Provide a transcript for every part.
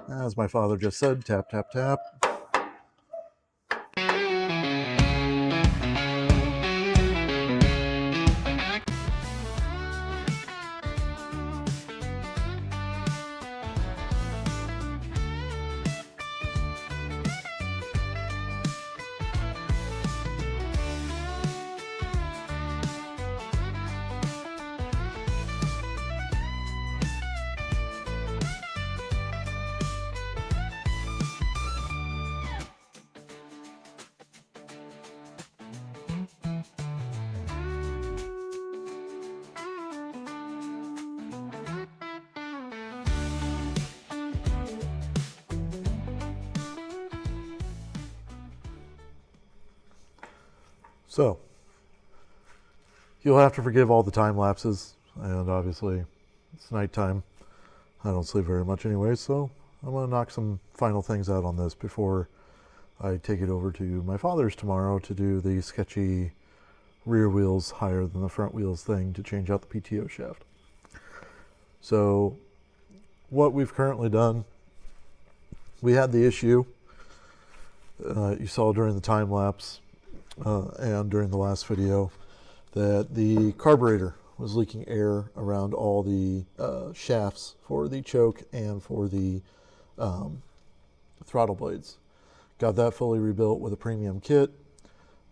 As my father just said, tap, tap, tap. So, you'll have to forgive all the time lapses, and obviously it's nighttime. I don't sleep very much anyway, so I'm going to knock some final things out on this before I take it over to my father's tomorrow to do the sketchy rear wheels higher than the front wheels thing to change out the PTO shaft. So, what we've currently done, we had the issue you saw during the time lapse and during the last video that the carburetor was leaking air around all the shafts for the choke and for the throttle blades. Got that fully rebuilt with a premium kit.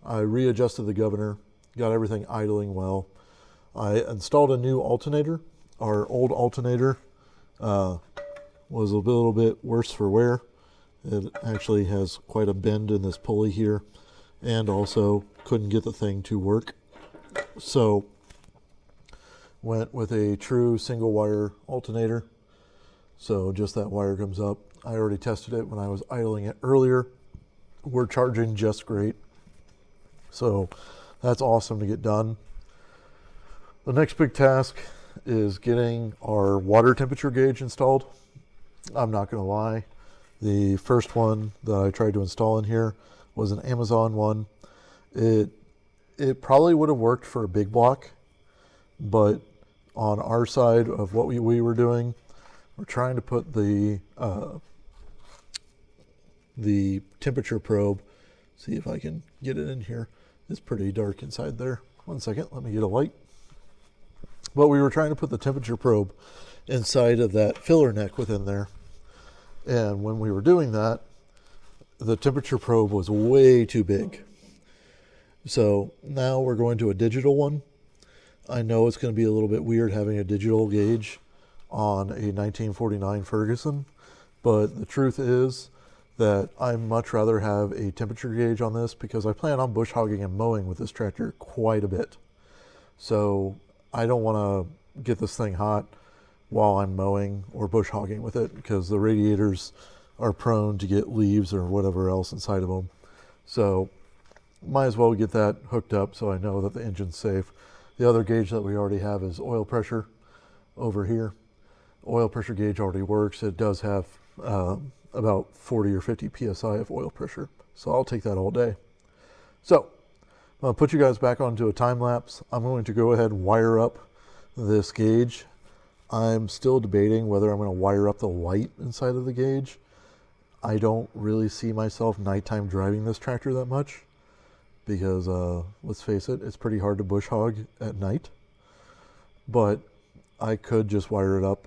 I readjusted the governor, got everything idling well. I installed a new alternator. Our old alternator was a little bit worse for wear. It actually has quite a bend in this pulley here, and also couldn't get the thing to work. So went with a true single wire alternator. So just that wire comes up. I already tested it when I was idling it earlier. We're charging just great. So that's awesome to get done. The next big task is getting our water temperature gauge installed. I'm not going to lie. The first one that I tried to install in here was an Amazon one. It probably would have worked for a big block, but on our side of what we were doing, we're trying to put the temperature probe. See if I can get it in here. It's pretty dark inside there. One second, let me get a light. But we were trying to put the temperature probe inside of that filler neck within there. And when we were doing that, the temperature probe was way too big. So now we're going to a digital one. I know it's going to be a little bit weird having a digital gauge on a 1949 Ferguson, but the truth is that I'd much rather have a temperature gauge on this because I plan on bush hogging and mowing with this tractor quite a bit. So I don't want to get this thing hot while I'm mowing or bush hogging with it because the radiators are prone to get leaves or whatever else inside of them. So might as well get that hooked up so I know that the engine's safe. The other gauge that we already have is oil pressure over here. Oil pressure gauge already works. It does have about 40 or 50 psi of oil pressure. So I'll take that all day. So I'm going to put you guys back onto a time lapse. I'm going to go ahead and wire up this gauge. I'm still debating whether I'm going to wire up the light inside of the gauge. I don't really see myself nighttime driving this tractor that much because, let's face it, it's pretty hard to bush hog at night. But I could just wire it up.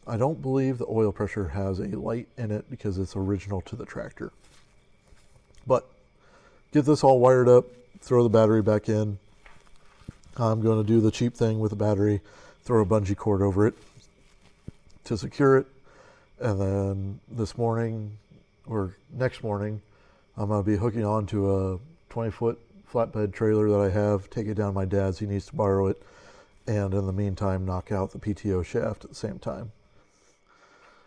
I don't believe the oil pressure has a light in it because it's original to the tractor. But get this all wired up, throw the battery back in. I'm going to do the cheap thing with the battery, throw a bungee cord over it to secure it. And then this morning or next morning, I'm going to be hooking on to a 20-foot flatbed trailer that I have, take it down to my dad's. He needs to borrow it. And in the meantime, knock out the PTO shaft at the same time.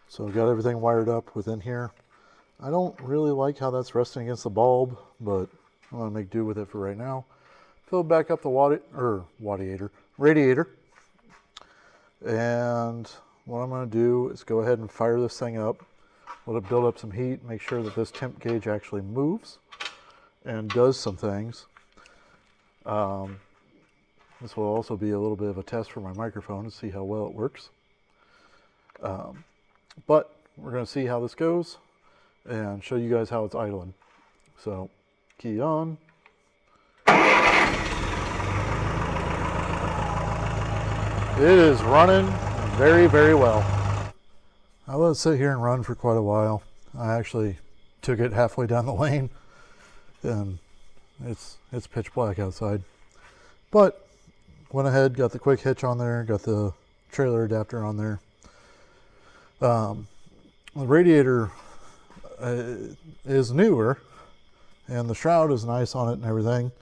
So I've got everything wired up within here. I don't really like how that's resting against the bulb, but I'm going to make do with it for right now. Fill back up the radiator. And what I'm going to do is go ahead and fire this thing up, let it build up some heat, make sure that this temp gauge actually moves and does some things. This will also be a little bit of a test for my microphone to see how well it works. But we're going to see how this goes and show you guys how it's idling. So, key on. It is running very, very well. I let it sit here and run for quite a while. I actually took it halfway down the lane, and it's pitch black outside. But went ahead, got the quick hitch on there, got the trailer adapter on there. The radiator is newer, and the shroud is nice on it and everything.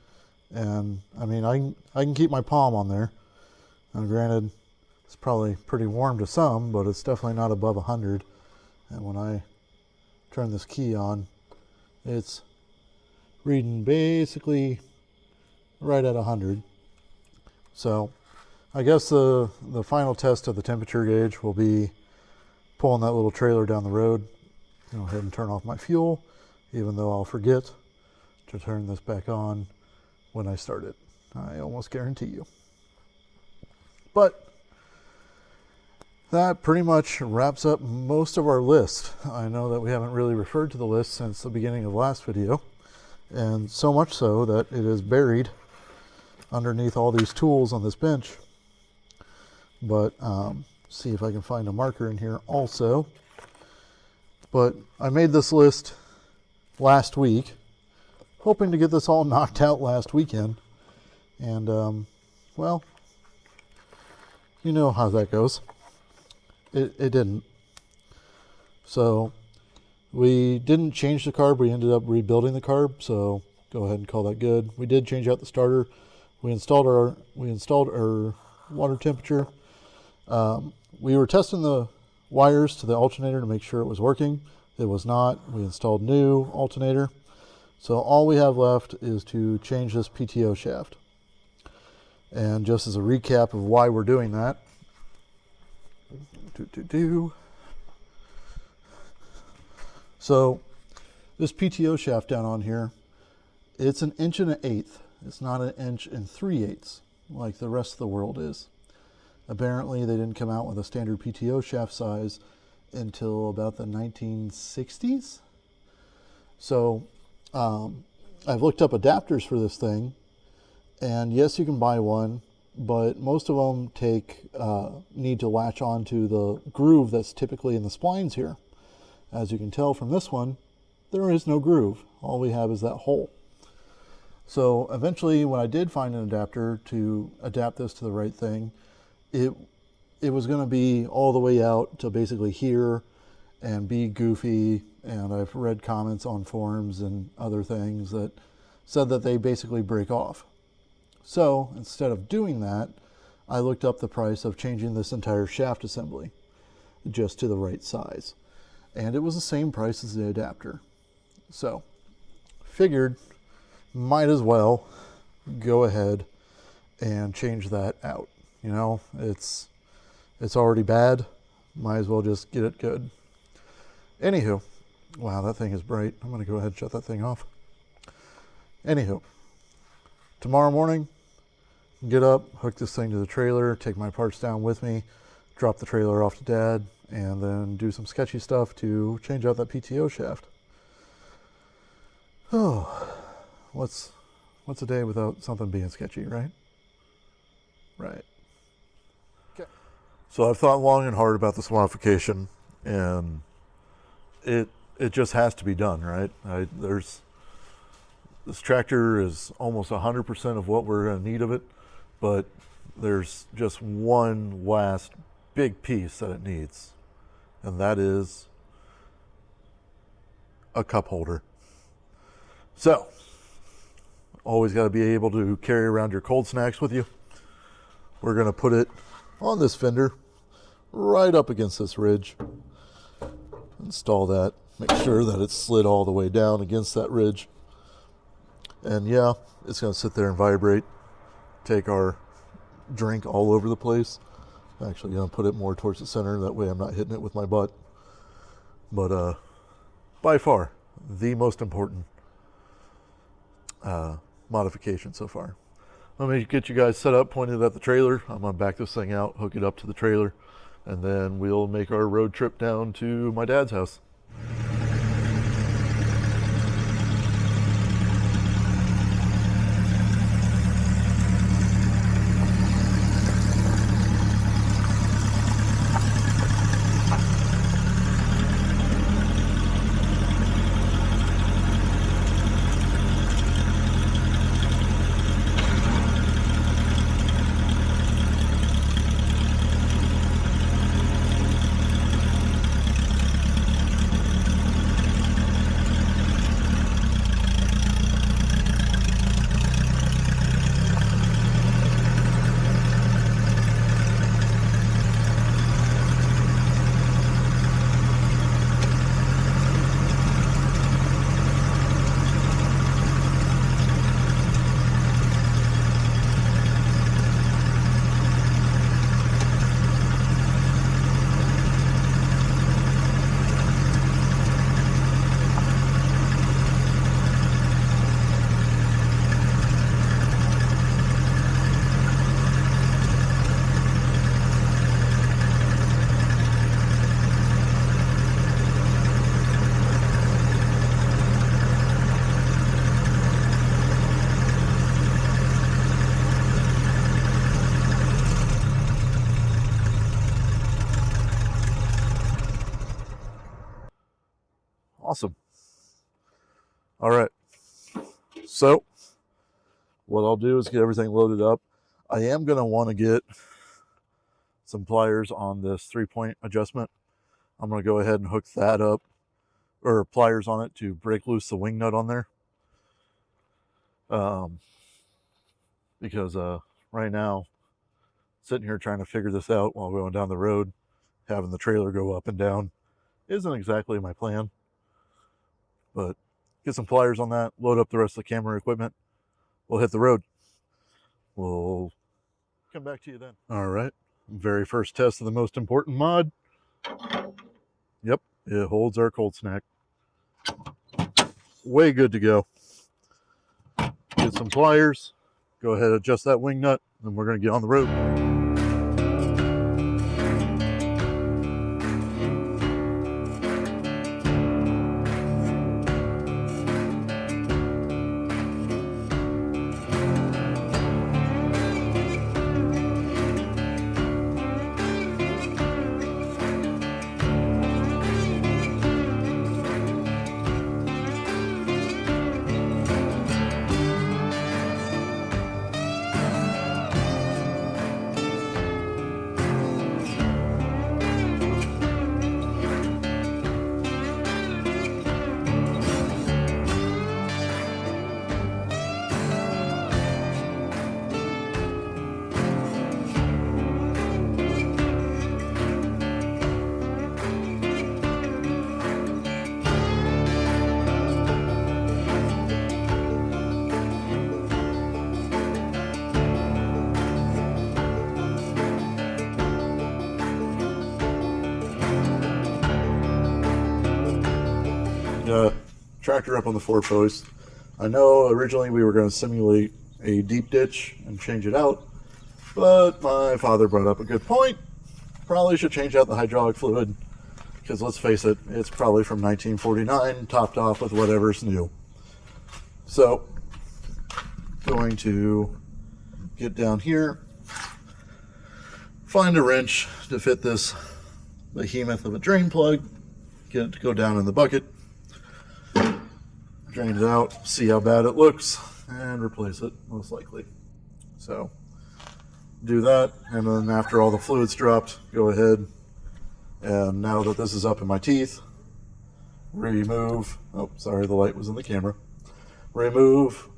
And I mean, I can keep my palm on there. Now, granted, it's probably pretty warm to some, but it's definitely not above 100. And when I turn this key on, it's reading basically right at 100. So I guess the final test of the temperature gauge will be pulling that little trailer down the road. Go ahead and turn off my fuel, even though I'll forget to turn this back on when I start it. I almost guarantee you. But that pretty much wraps up most of our list. I know that we haven't really referred to the list since the beginning of the last video, and so much so that it is buried underneath all these tools on this bench. But see if I can find a marker in here also. But I made this list last week, hoping to get this all knocked out last weekend. And well, you know how that goes. It didn't. So we didn't change the carb. We ended up rebuilding the carb. So go ahead and call that good. We did change out the starter. We installed our water temperature. We were testing the wires to the alternator to make sure it was working. It was not. We installed new alternator. So all we have left is to change this PTO shaft. And just as a recap of why we're doing that, so this PTO shaft down on here, it's 1 1/8 inches. It's not 1 3/8 inches like the rest of the world is. Apparently they didn't come out with a standard PTO shaft size until about the 1960s. So I've looked up adapters for this thing, and yes, you can buy one, but most of them need to latch onto the groove that's typically in the splines here. As you can tell from this one, there is no groove. All we have is that hole. So eventually, when I did find an adapter to adapt this to the right thing, it was going to be all the way out to basically here and be goofy. And I've read comments on forums and other things that said that they basically break off. So instead of doing that, I looked up the price of changing this entire shaft assembly just to the right size. And it was the same price as the adapter. So figured might as well go ahead and change that out. You know, it's already bad. Might as well just get it good. Anywho, wow, that thing is bright. I'm going to go ahead and shut that thing off. Anywho, tomorrow morning, get up, hook this thing to the trailer, take my parts down with me, drop the trailer off to Dad, and then do some sketchy stuff to change out that PTO shaft. Oh, what's a day without something being sketchy, right? Right. Okay. So I've thought long and hard about this modification, and it just has to be done, right? This tractor is almost 100% of what we're going to need of it, but there's just one last big piece that it needs, and that is a cup holder. So, always got to be able to carry around your cold snacks with you. We're going to put it on this fender right up against this ridge. Install that. Make sure that it's slid all the way down against that ridge. And yeah, it's going to sit there and vibrate. Take our drink all over the place. Actually, going to put it more towards the center. That way I'm not hitting it with my butt. But by far, the most important modification so far. Let me get you guys set up, pointed at the trailer. I'm going to back this thing out, hook it up to the trailer, and then we'll make our road trip down to my dad's house. Awesome. All right. So what I'll do is get everything loaded up. I am going to want to get some pliers on this 3-point adjustment. I'm going to go ahead and hook that up, or pliers on it, to break loose the wing nut on there. Because right now, sitting here trying to figure this out while going down the road, having the trailer go up and down, isn't exactly my plan. But get some pliers on that, load up the rest of the camera equipment. We'll hit the road. We'll come back to you then. All right. Very first test of the most important mod. Yep, it holds our cold snack. Way good to go. Get some pliers. Go ahead and adjust that wing nut, and we're going to get on the road. Tractor up on the 4-post. I know originally we were going to simulate a deep ditch and change it out, but my father brought up a good point. Probably should change out the hydraulic fluid, because let's face it, it's probably from 1949, topped off with whatever's new. So, going to get down here, find a wrench to fit this behemoth of a drain plug, get it to go down in the bucket, drain it out, see how bad it looks, and replace it, most likely. So, do that, and then after all the fluid's dropped, go ahead, and now that this is up in my teeth, remove, oh, sorry, the light was in the camera, remove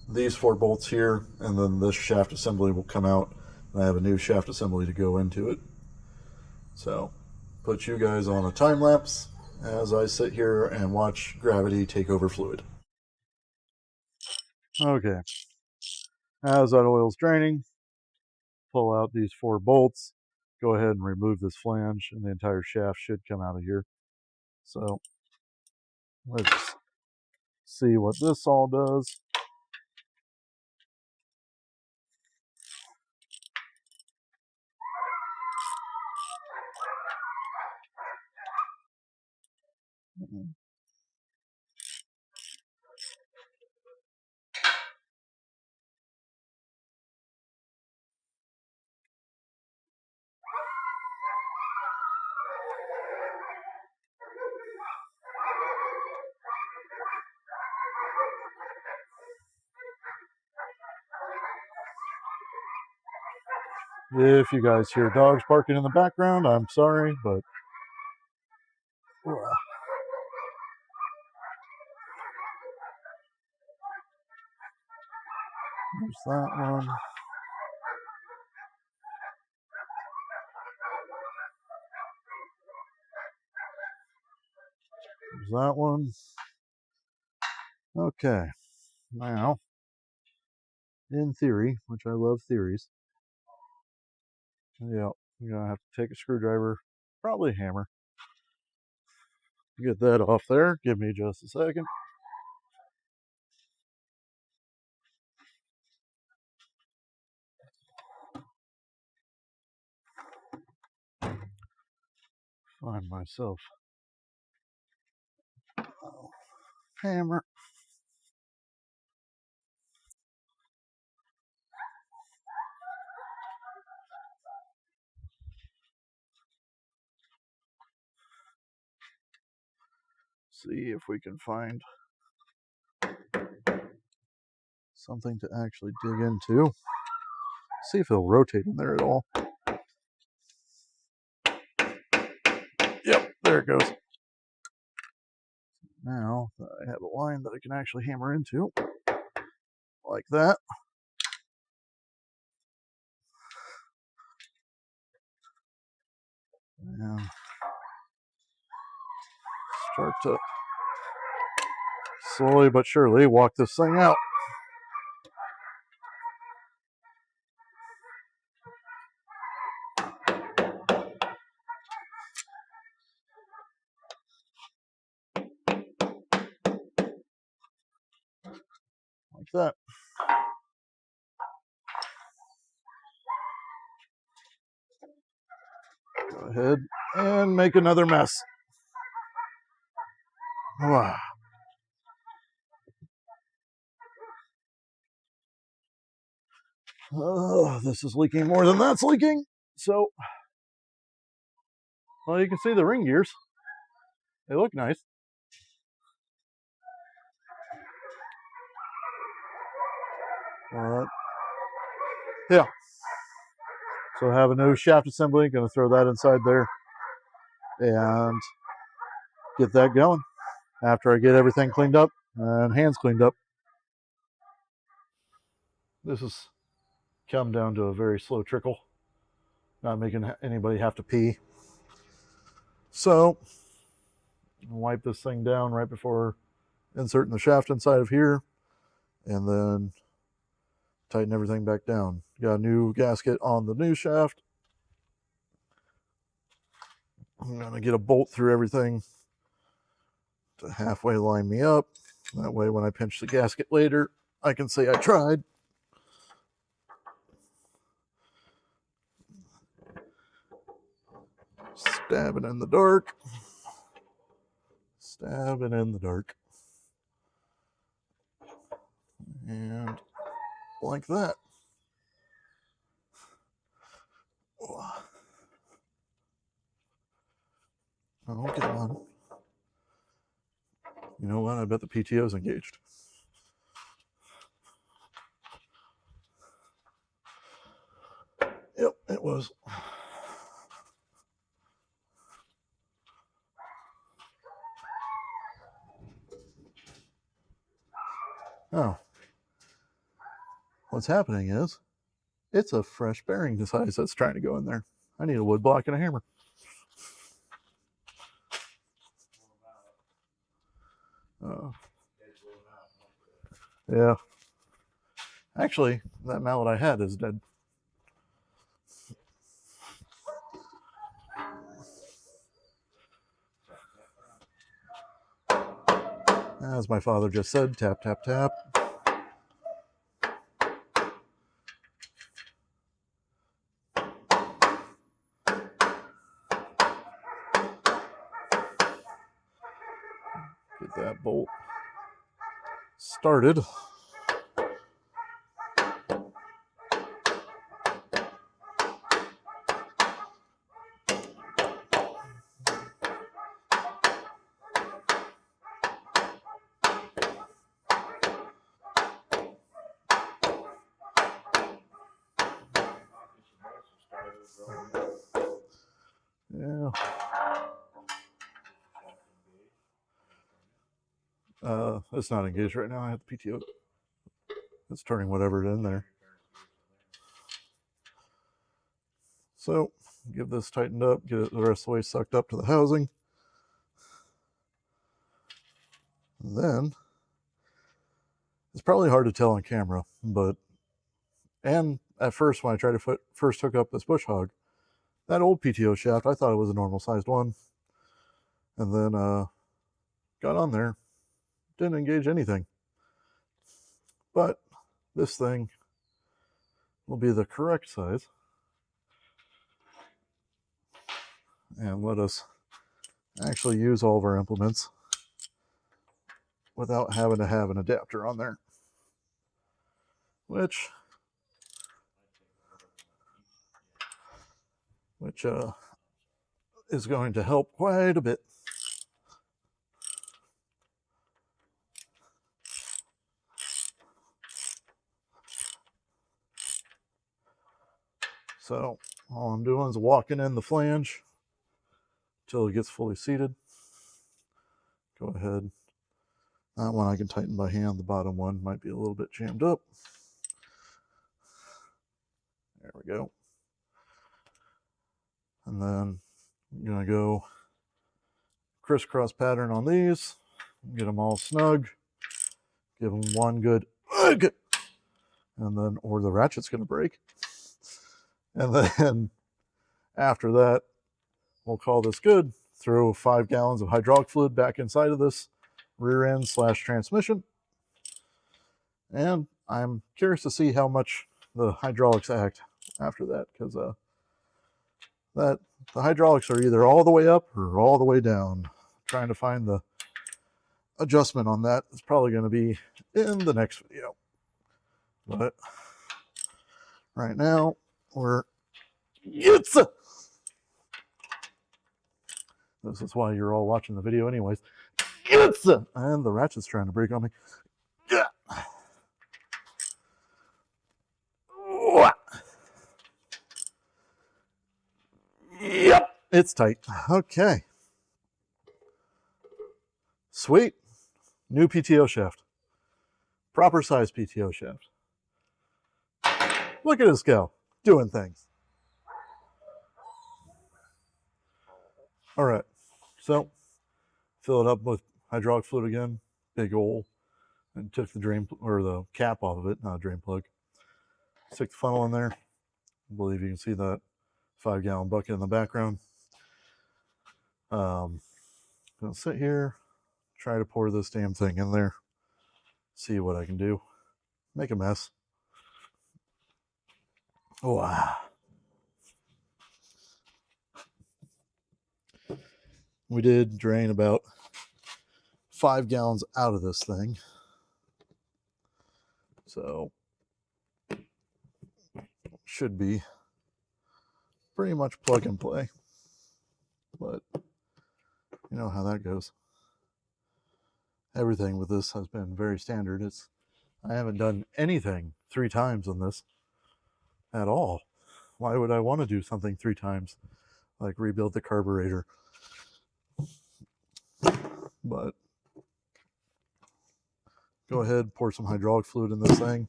these 4 bolts here, and then this shaft assembly will come out, and I have a new shaft assembly to go into it. So, put you guys on a time lapse as I sit here and watch gravity take over fluid. Okay, as that oil's draining, pull out these 4 bolts, go ahead and remove this flange, and the entire shaft should come out of here. So, let's see what this all does. If you guys hear dogs barking in the background, I'm sorry, but there's that one. There's that one. Okay, now, in theory, which I love theories, yeah, you're gonna have to take a screwdriver, probably a hammer, get that off there. Give me just a second. Find myself a hammer. See if we can find something to actually dig into. See if it'll rotate in there at all. Yep, there it goes. Now I have a line that I can actually hammer into, like that. And start to slowly but surely walk this thing out. Like that. Go ahead and make another mess. Wow. Oh, this is leaking more than that's leaking. So, well, you can see the ring gears. They look nice. Yeah. So I have a new shaft assembly. Going to throw that inside there and get that going after I get everything cleaned up and hands cleaned up. This has come down to a very slow trickle, not making anybody have to pee. So I'll wipe this thing down right before inserting the shaft inside of here, and then tighten everything back down. Got a new gasket on the new shaft. I'm going to get a bolt through everything to halfway line me up. That way when I pinch the gasket later, I can say I tried. Stabbing in the dark. Stabbing in the dark. And like that. Oh, come on. You know what? I bet the PTO's engaged. Yep, it was. Oh. What's happening is it's a fresh bearing size that's trying to go in there. I need a wood block and a hammer. Yeah. Actually, that mallet I had is dead. As my father just said, tap, tap, tap. Get that bolt started. Yeah. It's not engaged right now. I have the PTO. It's turning whatever in there. So get this tightened up, get it the rest of the way sucked up to the housing. And then it's probably hard to tell on camera, and at first when I tried to first hook up this bush hog, that old PTO shaft, I thought it was a normal sized one. And then got on there, didn't engage anything. But this thing will be the correct size. And let us actually use all of our implements without having to have an adapter on there, which is going to help quite a bit. So all I'm doing is walking in the flange until it gets fully seated. Go ahead. That one I can tighten by hand. The bottom one might be a little bit jammed up. There we go. And then I'm going to go crisscross pattern on these. Get them all snug. Give them one good ugh, and then, or the ratchet's going to break. And then after that, we'll call this good. Throw 5 gallons of hydraulic fluid back inside of this rear end / transmission. And I'm curious to see how much the hydraulics act after that, because the hydraulics are either all the way up or all the way down. Trying to find the adjustment on that is probably going to be in the next video. But right now, this is why you're all watching the video anyways. And the ratchet's trying to break on me. Yep, it's tight. Okay. Sweet. New PTO shaft. Proper size PTO shaft. Look at this go. Doing things. All right. So, fill it up with hydraulic fluid again. Big hole. And took the drain, or the cap off of it, not a drain plug. Stick the funnel in there. I believe you can see that 5-gallon bucket in the background. Gonna sit here, try to pour this damn thing in there, see what I can do. Make a mess. Wow. We did drain about 5 gallons out of this thing. So should be pretty much plug and play. But you know how that goes. Everything with this has been very standard. I haven't done anything 3 times on this at all. Why would I want to do something 3 times? Like rebuild the carburetor. But go ahead, pour some hydraulic fluid in this thing,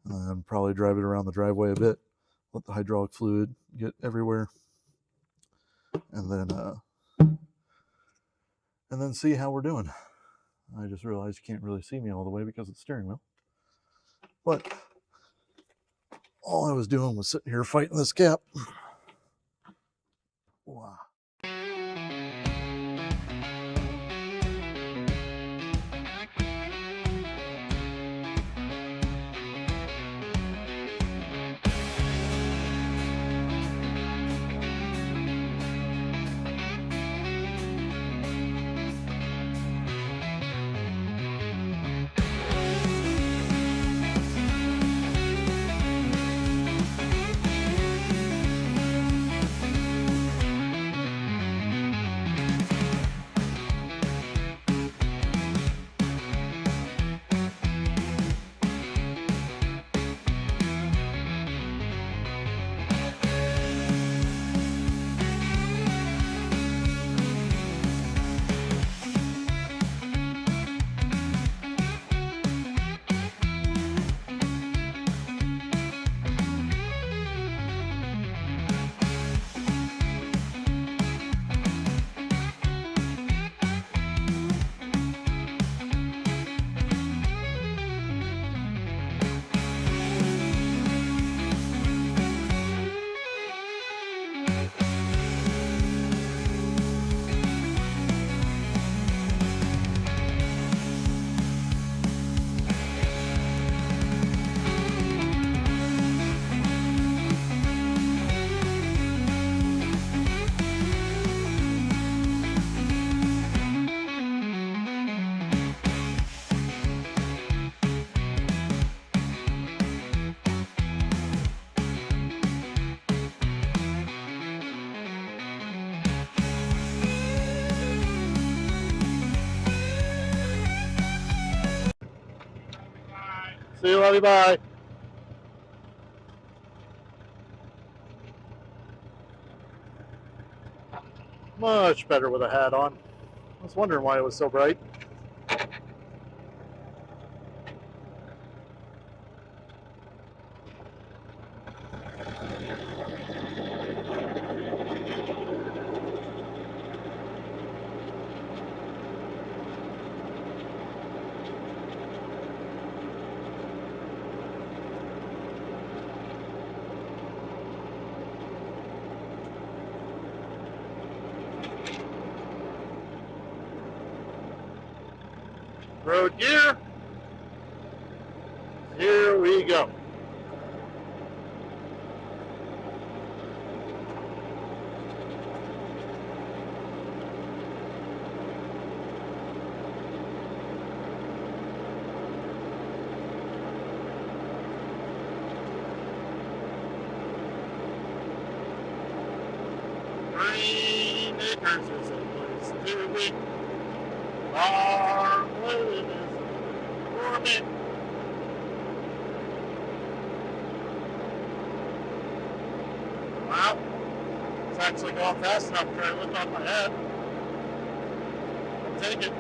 and probably drive it around the driveway a bit. Let the hydraulic fluid get everywhere, and then see how we're doing. I just realized you can't really see me all the way because of the steering wheel. But all I was doing was sitting here fighting this gap. Wow. See you, love you, bye. Much better with a hat on. I was wondering why it was so bright. Road gear. Here we go. Green acres is a place to be. Farm living is for me. Wow, it's actually going fast enough to try to lift off my head. I'll take it.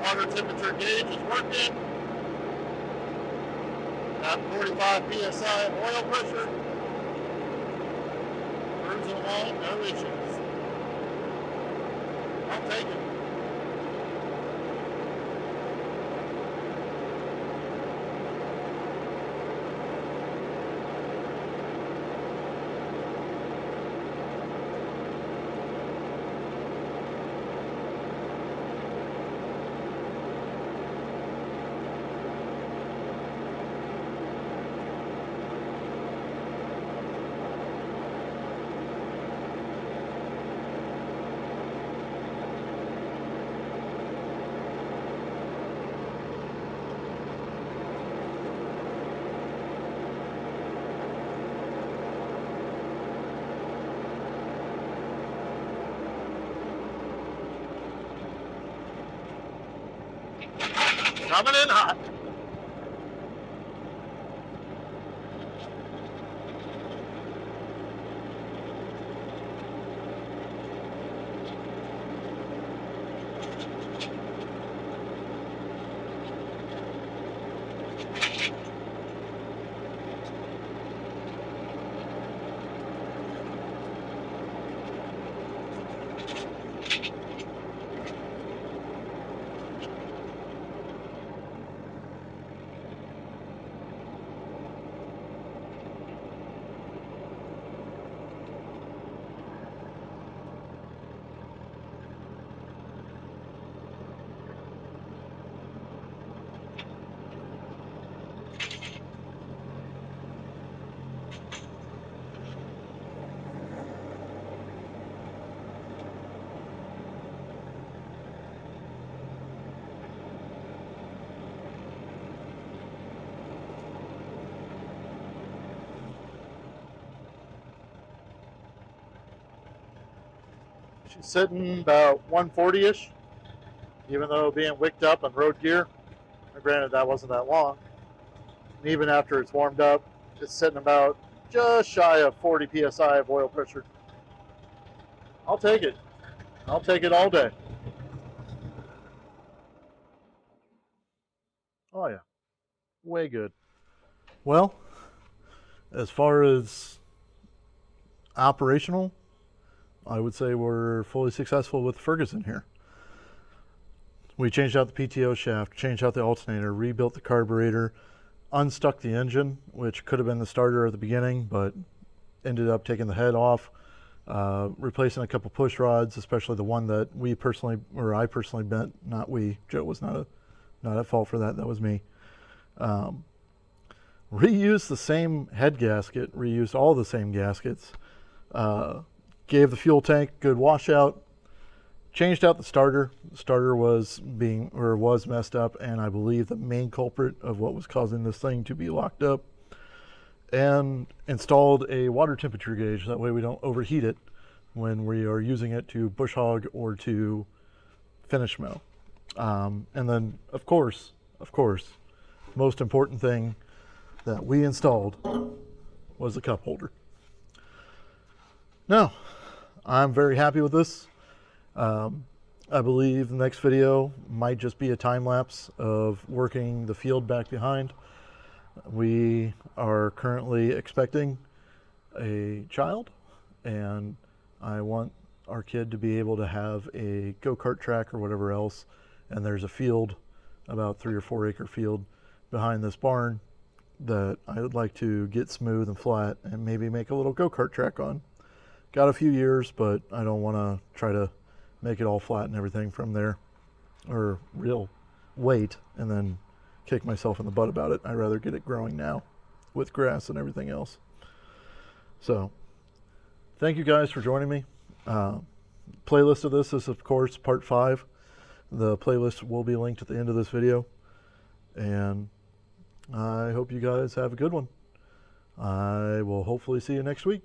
Water temperature gauge is working. Got 45 psi oil pressure. Cruising along, no issues. I'll take it. Coming in hot. She's sitting about 140-ish, even though being wicked up on road gear. Now, granted, that wasn't that long. And even after it's warmed up, it's sitting about just shy of 40 psi of oil pressure. I'll take it. I'll take it all day. Oh yeah, way good. Well, as far as operational, I would say we're fully successful with Ferguson here. We changed out the PTO shaft, changed out the alternator, rebuilt the carburetor, unstuck the engine, which could have been the starter at the beginning, but ended up taking the head off, replacing a couple push rods, especially the one that I personally bent, not we. Joe was not at fault for that. That was me. Reused the same head gasket, reused all the same gaskets, gave the fuel tank good washout, changed out the starter. The starter was messed up, and I believe the main culprit of what was causing this thing to be locked up, and installed a water temperature gauge. That way we don't overheat it when we are using it to bush hog or to finish mow. And then, of course, most important thing that we installed was the cup holder. Now, I'm very happy with this. I believe the next video might just be a time lapse of working the field back behind. We are currently expecting a child, and I want our kid to be able to have a go-kart track or whatever else, and there's a field, about 3 or 4 acre field behind this barn that I would like to get smooth and flat and maybe make a little go-kart track on. Got a few years, but I don't want to try to make it all flat and everything from there, or real weight, and then kick myself in the butt about it. I'd rather get it growing now with grass and everything else. So thank you guys for joining me. Playlist of this is, of course, part 5. The playlist will be linked at the end of this video, and I hope you guys have a good one. I will hopefully see you next week.